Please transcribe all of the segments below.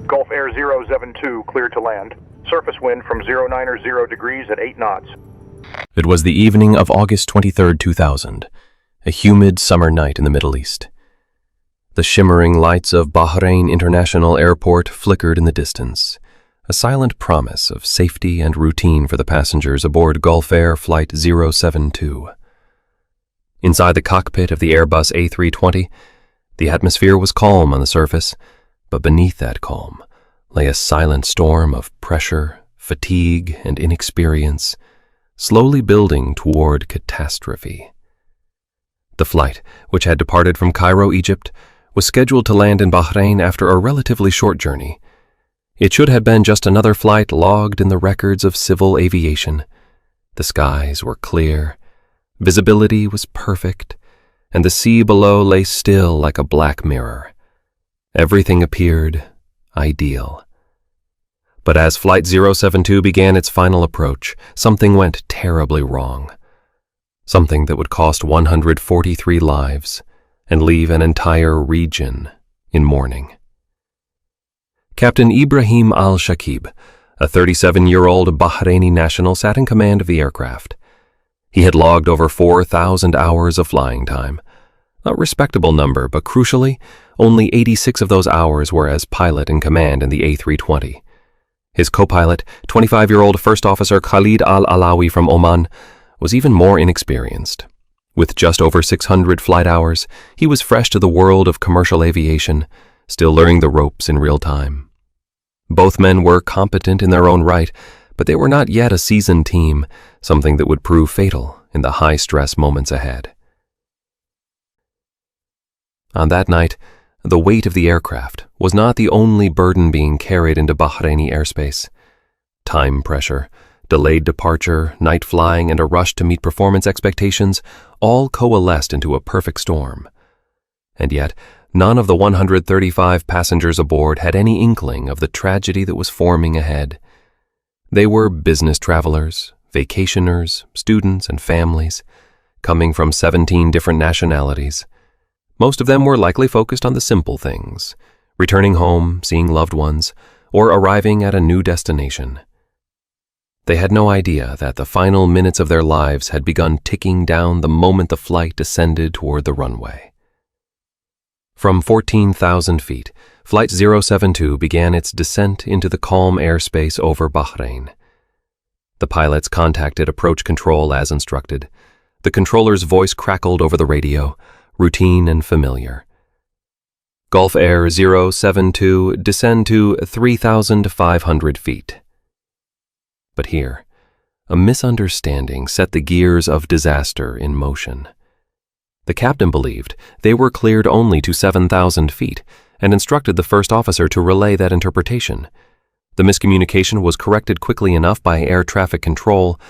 Gulf Air 072 cleared to land. Surface wind from 090 degrees at 8 knots. It was the evening of August 23, 2000, a humid summer night in the Middle East. The shimmering lights of Bahrain International Airport flickered in the distance, a silent promise of safety and routine for the passengers aboard Gulf Air Flight 072. Inside the cockpit of the Airbus A320, the atmosphere was calm on the surface, but beneath that calm lay a silent storm of pressure, fatigue, and inexperience, slowly building toward catastrophe. The flight, which had departed from Cairo, Egypt, was scheduled to land in Bahrain after a relatively short journey. It should have been just another flight logged in the records of civil aviation. The skies were clear, visibility was perfect, and the sea below lay still like a black mirror. Everything appeared ideal. But as Flight 072 began its final approach, something went terribly wrong. Something that would cost 143 lives and leave an entire region in mourning. Captain Ibrahim al-Shakib, a 37-year-old Bahraini national, sat in command of the aircraft. He had logged over 4,000 hours of flying time. A respectable number, but crucially, only 86 of those hours were as pilot in command in the A320. His co-pilot, 25-year-old First Officer Khalid al-Alawi from Oman, was even more inexperienced. With just over 600 flight hours, he was fresh to the world of commercial aviation, still learning the ropes in real time. Both men were competent in their own right, but they were not yet a seasoned team, something that would prove fatal in the high-stress moments ahead. On that night, the weight of the aircraft was not the only burden being carried into Bahraini airspace. Time pressure, delayed departure, night flying, and a rush to meet performance expectations all coalesced into a perfect storm. And yet, none of the 135 passengers aboard had any inkling of the tragedy that was forming ahead. They were business travelers, vacationers, students, and families, coming from 17 different nationalities. Most of them were likely focused on the simple things, returning home, seeing loved ones, or arriving at a new destination. They had no idea that the final minutes of their lives had begun ticking down the moment the flight descended toward the runway. From 14,000 feet, Flight 072 began its descent into the calm airspace over Bahrain. The pilots contacted approach control as instructed. The controller's voice crackled over the radio, routine and familiar. Gulf Air 072, descend to 3,500 feet. But here, a misunderstanding set the gears of disaster in motion. The captain believed they were cleared only to 7,000 feet and instructed the first officer to relay that interpretation. The miscommunication was corrected quickly enough by air traffic control,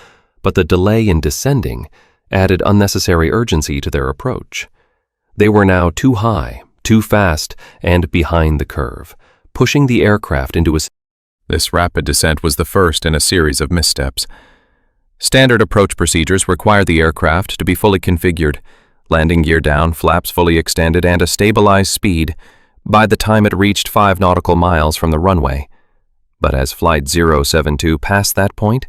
but the delay in descending added unnecessary urgency to their approach. They were now too high, too fast, and behind the curve, pushing the aircraft into a... This rapid descent was the first in a series of missteps. Standard approach procedures required the aircraft to be fully configured, landing gear down, flaps fully extended, and a stabilized speed by the time it reached 5 nautical miles from the runway. But as Flight 072 passed that point,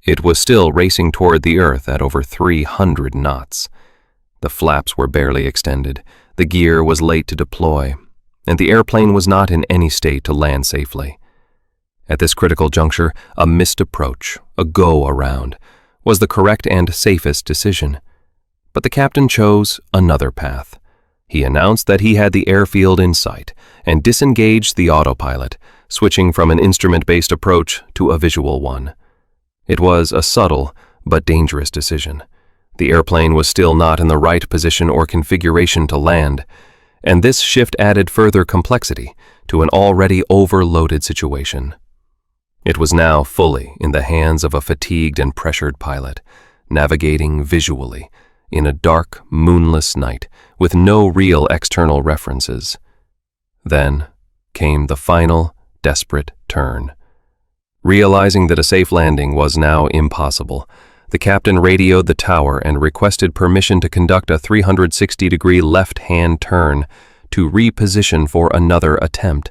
it was still racing toward the Earth at over 300 knots. The flaps were barely extended, the gear was late to deploy, and the airplane was not in any state to land safely. At this critical juncture, a missed approach, a go-around, was the correct and safest decision. But the captain chose another path. He announced that he had the airfield in sight and disengaged the autopilot, switching from an instrument-based approach to a visual one. It was a subtle but dangerous decision. The airplane was still not in the right position or configuration to land, and this shift added further complexity to an already overloaded situation. It was now fully in the hands of a fatigued and pressured pilot, navigating visually in a dark, moonless night with no real external references. Then came the final, desperate turn. Realizing that a safe landing was now impossible, the captain radioed the tower and requested permission to conduct a 360-degree left-hand turn to reposition for another attempt.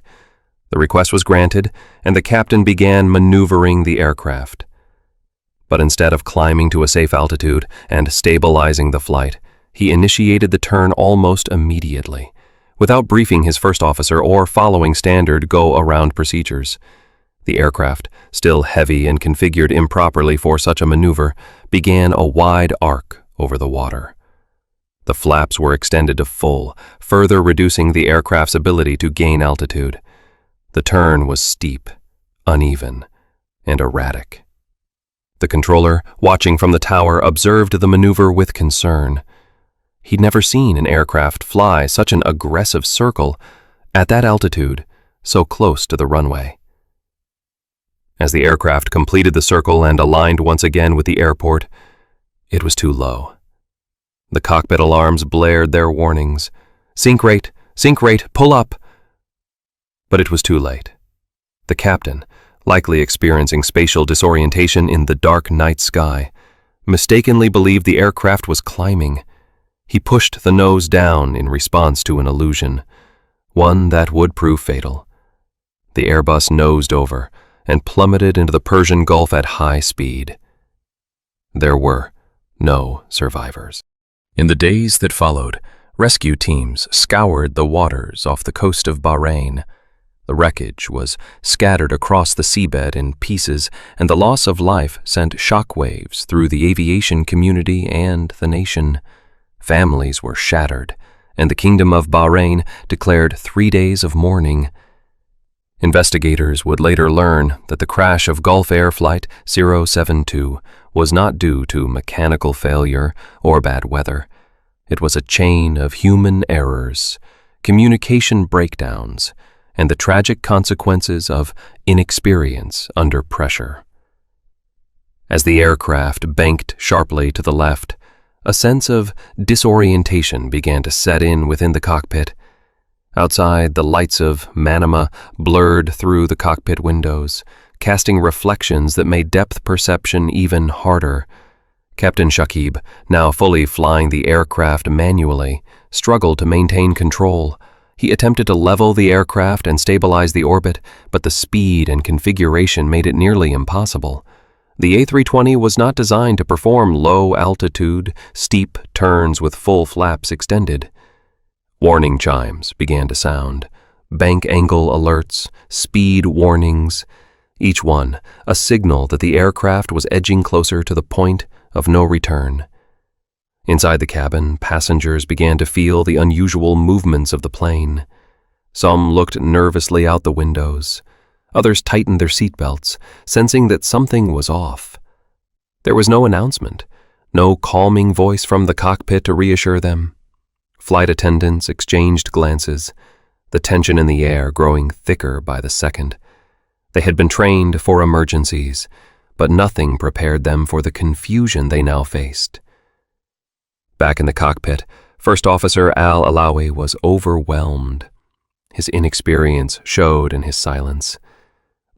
The request was granted, and the captain began maneuvering the aircraft. But instead of climbing to a safe altitude and stabilizing the flight, he initiated the turn almost immediately, without briefing his first officer or following standard go-around procedures. The aircraft, still heavy and configured improperly for such a maneuver, began a wide arc over the water. The flaps were extended to full, further reducing the aircraft's ability to gain altitude. The turn was steep, uneven, and erratic. The controller, watching from the tower, observed the maneuver with concern. He'd never seen an aircraft fly such an aggressive circle at that altitude, so close to the runway. As the aircraft completed the circle and aligned once again with the airport, it was too low. The cockpit alarms blared their warnings. Sink rate, pull up! But it was too late. The captain, likely experiencing spatial disorientation in the dark night sky, mistakenly believed the aircraft was climbing. He pushed the nose down in response to an illusion, one that would prove fatal. The Airbus nosed over and plummeted into the Persian Gulf at high speed. There were no survivors. In the days that followed, rescue teams scoured the waters off the coast of Bahrain. The wreckage was scattered across the seabed in pieces, and the loss of life sent shockwaves through the aviation community and the nation. Families were shattered, and the Kingdom of Bahrain declared 3 days of mourning. Investigators would later learn that the crash of Gulf Air Flight 072 was not due to mechanical failure or bad weather. It was a chain of human errors, communication breakdowns, and the tragic consequences of inexperience under pressure. As the aircraft banked sharply to the left, a sense of disorientation began to set in within the cockpit. Outside, the lights of Manama blurred through the cockpit windows, casting reflections that made depth perception even harder. Captain Shakib, now fully flying the aircraft manually, struggled to maintain control. He attempted to level the aircraft and stabilize the orbit, but the speed and configuration made it nearly impossible. The A320 was not designed to perform low-altitude, steep turns with full flaps extended. Warning chimes began to sound, bank angle alerts, speed warnings, each one a signal that the aircraft was edging closer to the point of no return. Inside the cabin, passengers began to feel the unusual movements of the plane. Some looked nervously out the windows. Others tightened their seatbelts, sensing that something was off. There was no announcement, no calming voice from the cockpit to reassure them. Flight attendants exchanged glances, the tension in the air growing thicker by the second. They had been trained for emergencies, but nothing prepared them for the confusion they now faced. Back in the cockpit, First Officer Al-Alawi was overwhelmed. His inexperience showed in his silence.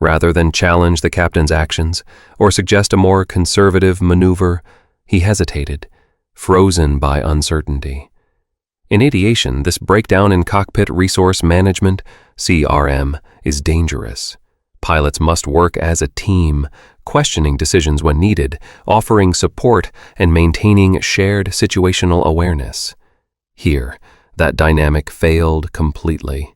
Rather than challenge the captain's actions or suggest a more conservative maneuver, he hesitated, frozen by uncertainty. In aviation, this breakdown in cockpit resource management, CRM, is dangerous. Pilots must work as a team, questioning decisions when needed, offering support, and maintaining shared situational awareness. Here, that dynamic failed completely.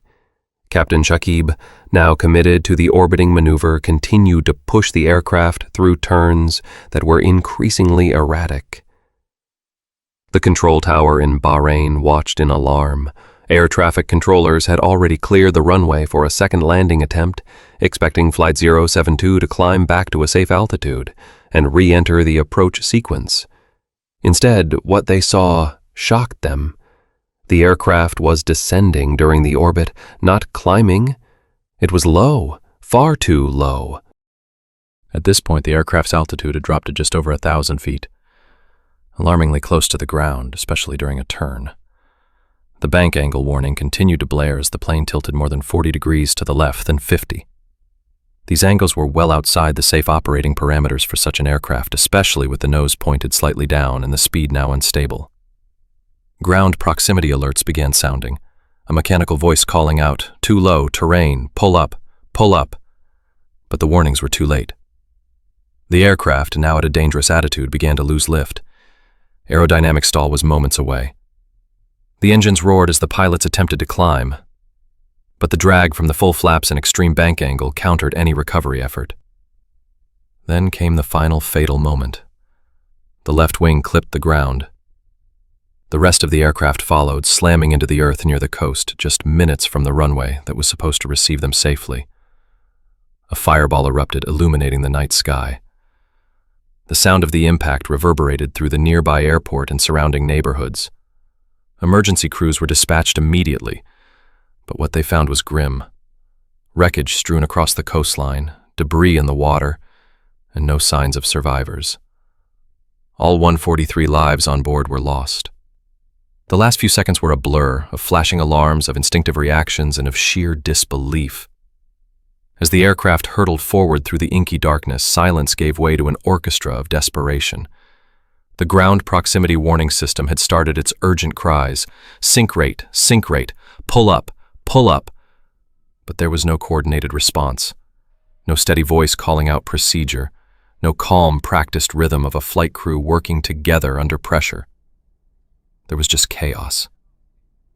Captain Shakib, now committed to the orbiting maneuver, continued to push the aircraft through turns that were increasingly erratic. The control tower in Bahrain watched in alarm. Air traffic controllers had already cleared the runway for a second landing attempt, expecting Flight 072 to climb back to a safe altitude and re-enter the approach sequence. Instead, what they saw shocked them. The aircraft was descending during the orbit, not climbing. It was low, far too low. At this point, the aircraft's altitude had dropped to just over 1,000 feet, alarmingly close to the ground, especially during a turn. The bank angle warning continued to blare as the plane tilted more than 40 degrees to the left, then 50. These angles were well outside the safe operating parameters for such an aircraft, especially with the nose pointed slightly down and the speed now unstable. Ground proximity alerts began sounding, a mechanical voice calling out, "Too low, terrain, pull up," pull up, but the warnings were too late. The aircraft, now at a dangerous attitude, began to lose lift. Aerodynamic stall was moments away. The engines roared as the pilots attempted to climb, but the drag from the full flaps and extreme bank angle countered any recovery effort. Then came the final fatal moment. The left wing clipped the ground. The rest of the aircraft followed, slamming into the earth near the coast, just minutes from the runway that was supposed to receive them safely. A fireball erupted, illuminating the night sky. The sound of the impact reverberated through the nearby airport and surrounding neighborhoods. Emergency crews were dispatched immediately, but what they found was grim. Wreckage strewn across the coastline, debris in the water, and no signs of survivors. All 143 lives on board were lost. The last few seconds were a blur of flashing alarms, of instinctive reactions, and of sheer disbelief. As the aircraft hurtled forward through the inky darkness, silence gave way to an orchestra of desperation. The ground proximity warning system had started its urgent cries, sink rate, pull up, pull up. But there was no coordinated response, no steady voice calling out procedure, no calm, practiced rhythm of a flight crew working together under pressure. There was just chaos.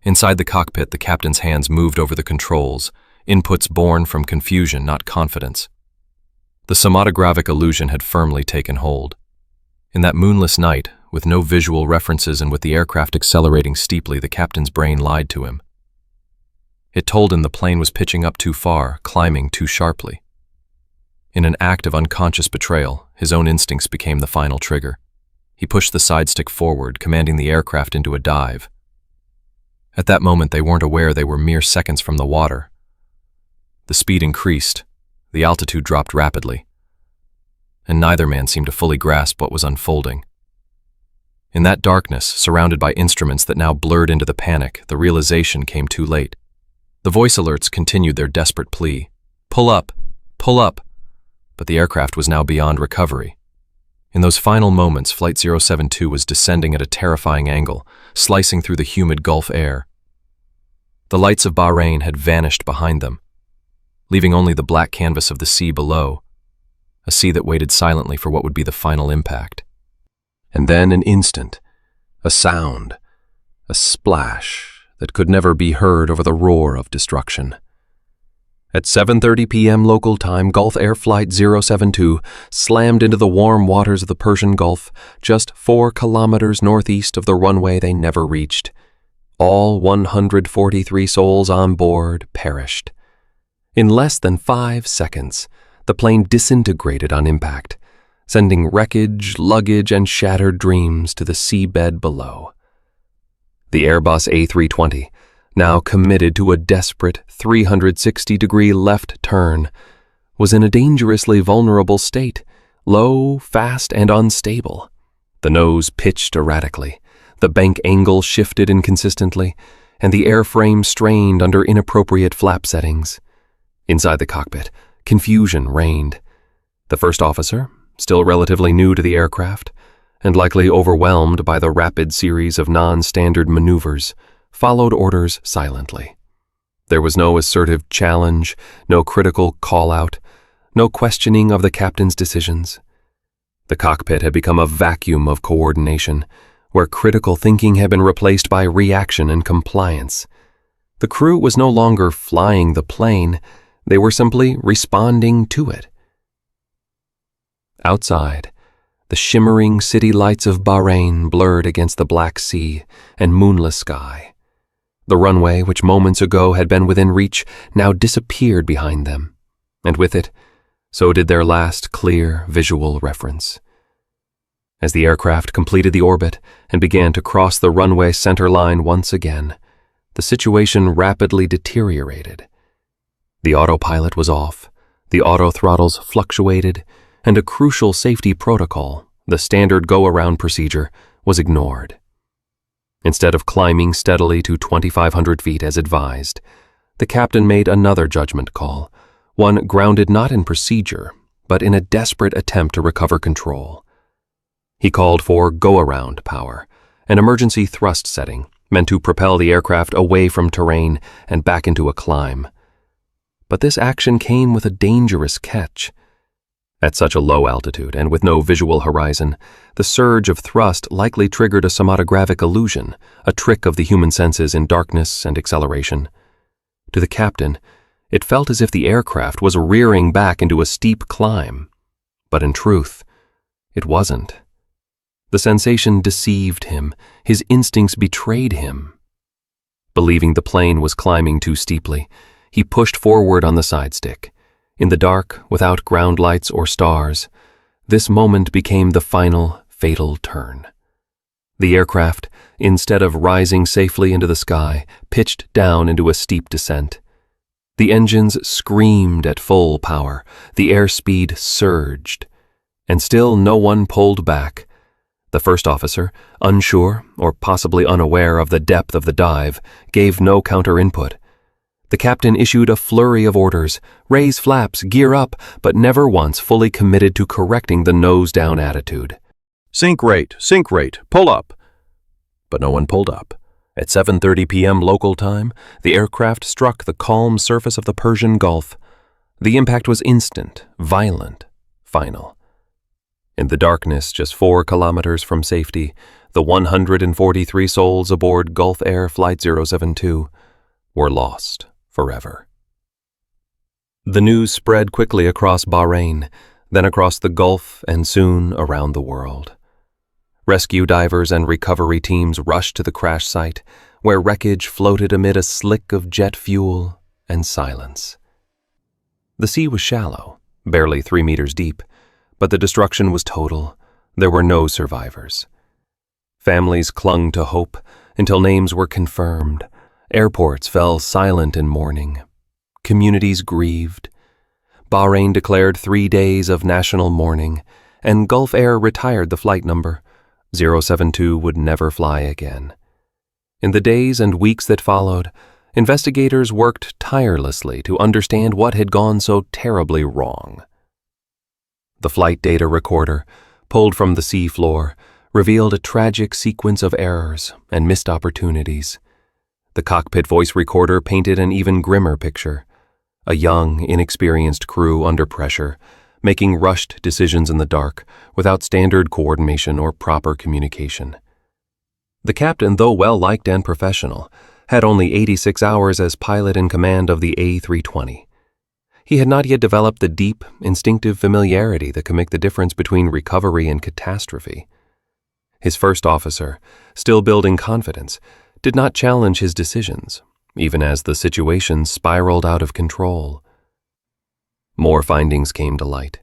Inside the cockpit, the captain's hands moved over the controls, inputs born from confusion, not confidence. The somatographic illusion had firmly taken hold. In that moonless night, with no visual references and with the aircraft accelerating steeply, the captain's brain lied to him. It told him the plane was pitching up too far, climbing too sharply. In an act of unconscious betrayal, his own instincts became the final trigger. He pushed the side stick forward, commanding the aircraft into a dive. At that moment, they weren't aware they were mere seconds from the water. The speed increased, the altitude dropped rapidly, and neither man seemed to fully grasp what was unfolding. In that darkness, surrounded by instruments that now blurred into the panic, the realization came too late. The voice alerts continued their desperate plea, pull up, but the aircraft was now beyond recovery. In those final moments, Flight 072 was descending at a terrifying angle, slicing through the humid Gulf air. The lights of Bahrain had vanished behind them, leaving only the black canvas of the sea below, a sea that waited silently for what would be the final impact. And then an instant, a sound, a splash that could never be heard over the roar of destruction. At 7:30 p.m. local time, Gulf Air Flight 072 slammed into the warm waters of the Persian Gulf, just 4 kilometers northeast of the runway they never reached. All 143 souls on board perished. In less than 5 seconds, the plane disintegrated on impact, sending wreckage, luggage, and shattered dreams to the seabed below. The Airbus A320, now committed to a desperate 360-degree left turn, was in a dangerously vulnerable state, low, fast, and unstable. The nose pitched erratically, the bank angle shifted inconsistently, and the airframe strained under inappropriate flap settings. Inside the cockpit, confusion reigned. The first officer, still relatively new to the aircraft, and likely overwhelmed by the rapid series of non-standard maneuvers, followed orders silently. There was no assertive challenge, no critical call-out, no questioning of the captain's decisions. The cockpit had become a vacuum of coordination, where critical thinking had been replaced by reaction and compliance. The crew was no longer flying the plane, they were simply responding to it. Outside, the shimmering city lights of Bahrain blurred against the black sea and moonless sky. The runway, which moments ago had been within reach, now disappeared behind them, and with it, so did their last clear visual reference. As the aircraft completed the orbit and began to cross the runway center line once again, the situation rapidly deteriorated. The autopilot was off, the autothrottles fluctuated, and a crucial safety protocol, the standard go-around procedure, was ignored. Instead of climbing steadily to 2,500 feet as advised, the captain made another judgment call, one grounded not in procedure, but in a desperate attempt to recover control. He called for go-around power, an emergency thrust setting meant to propel the aircraft away from terrain and back into a climb. But this action came with a dangerous catch. At such a low altitude and with no visual horizon, the surge of thrust likely triggered a somatographic illusion, a trick of the human senses in darkness and acceleration. To the captain, it felt as if the aircraft was rearing back into a steep climb. But in truth, it wasn't. The sensation deceived him. His instincts betrayed him. Believing the plane was climbing too steeply, he pushed forward on the side stick. In the dark, without ground lights or stars, this moment became the final, fatal turn. The aircraft, instead of rising safely into the sky, pitched down into a steep descent. The engines screamed at full power, the airspeed surged, and still no one pulled back. The first officer, unsure or possibly unaware of the depth of the dive, gave no counter-input. The captain issued a flurry of orders, raise flaps, gear up, but never once fully committed to correcting the nose-down attitude. Sink rate, pull up. But no one pulled up. At 7:30 p.m. local time, the aircraft struck the calm surface of the Persian Gulf. The impact was instant, violent, final. In the darkness, just 4 kilometers from safety, the 143 souls aboard Gulf Air Flight 072 were lost forever. The news spread quickly across Bahrain, then across the Gulf, and soon around the world. Rescue divers and recovery teams rushed to the crash site, where wreckage floated amid a slick of jet fuel and silence. The sea was shallow, barely 3 meters deep, but the destruction was total. There were no survivors. Families clung to hope until names were confirmed. Airports fell silent in mourning. Communities grieved. Bahrain declared 3 days of national mourning, and Gulf Air retired the flight number. 072 would never fly again. In the days and weeks that followed, investigators worked tirelessly to understand what had gone so terribly wrong. The flight data recorder, pulled from the seafloor, revealed a tragic sequence of errors and missed opportunities. The cockpit voice recorder painted an even grimmer picture. A young, inexperienced crew under pressure, making rushed decisions in the dark without standard coordination or proper communication. The captain, though well-liked and professional, had only 86 hours as pilot in command of the A320. He had not yet developed the deep, instinctive familiarity that can make the difference between recovery and catastrophe. His first officer, still building confidence, did not challenge his decisions, even as the situation spiraled out of control. More findings came to light.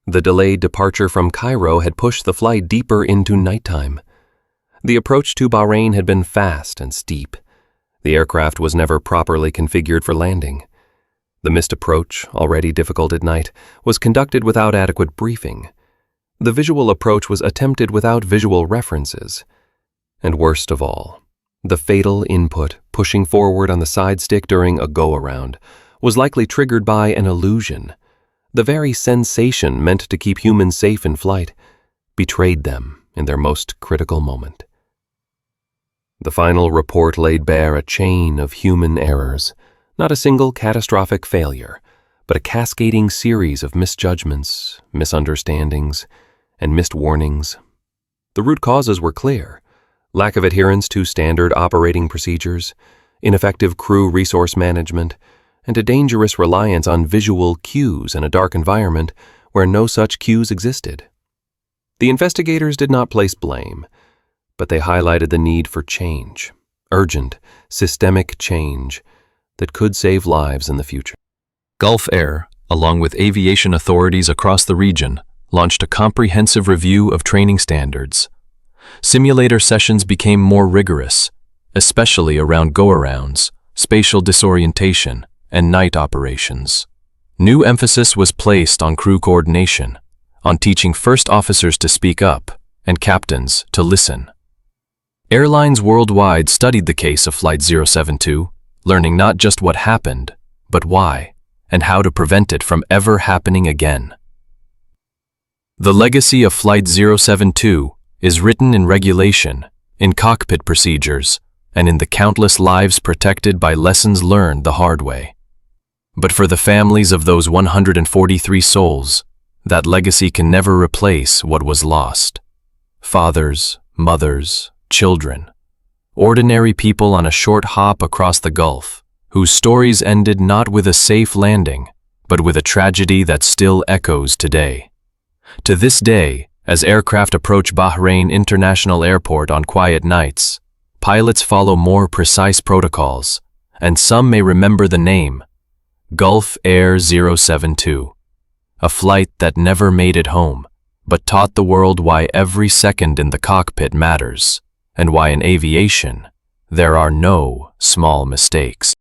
The delayed departure from Cairo had pushed the flight deeper into nighttime. The approach to Bahrain had been fast and steep. The aircraft was never properly configured for landing. The missed approach, already difficult at night, was conducted without adequate briefing. The visual approach was attempted without visual references. And worst of all, the fatal input, pushing forward on the side stick during a go-around, was likely triggered by an illusion. The very sensation meant to keep humans safe in flight betrayed them in their most critical moment. The final report laid bare a chain of human errors, not a single catastrophic failure, but a cascading series of misjudgments, misunderstandings, and missed warnings. The root causes were clear: lack of adherence to standard operating procedures, ineffective crew resource management, and a dangerous reliance on visual cues in a dark environment where no such cues existed. The investigators did not place blame, but they highlighted the need for change, urgent, systemic change that could save lives in the future. Gulf Air, along with aviation authorities across the region, launched a comprehensive review of training standards. Simulator sessions became more rigorous, especially around go-arounds, spatial disorientation, and night operations. New emphasis was placed on crew coordination, on teaching first officers to speak up and captains to listen. Airlines worldwide studied the case of Flight 072, learning not just what happened, but why, and how to prevent it from ever happening again. The legacy of Flight 072 is written in regulation, in cockpit procedures, and in the countless lives protected by lessons learned the hard way. But for the families of those 143 souls, that legacy can never replace what was lost. Fathers, mothers, children. Ordinary people on a short hop across the Gulf, whose stories ended not with a safe landing, but with a tragedy that still echoes today. To this day, as aircraft approach Bahrain International Airport on quiet nights, pilots follow more precise protocols, and some may remember the name, Gulf Air 072, a flight that never made it home, but taught the world why every second in the cockpit matters, and why in aviation there are no small mistakes.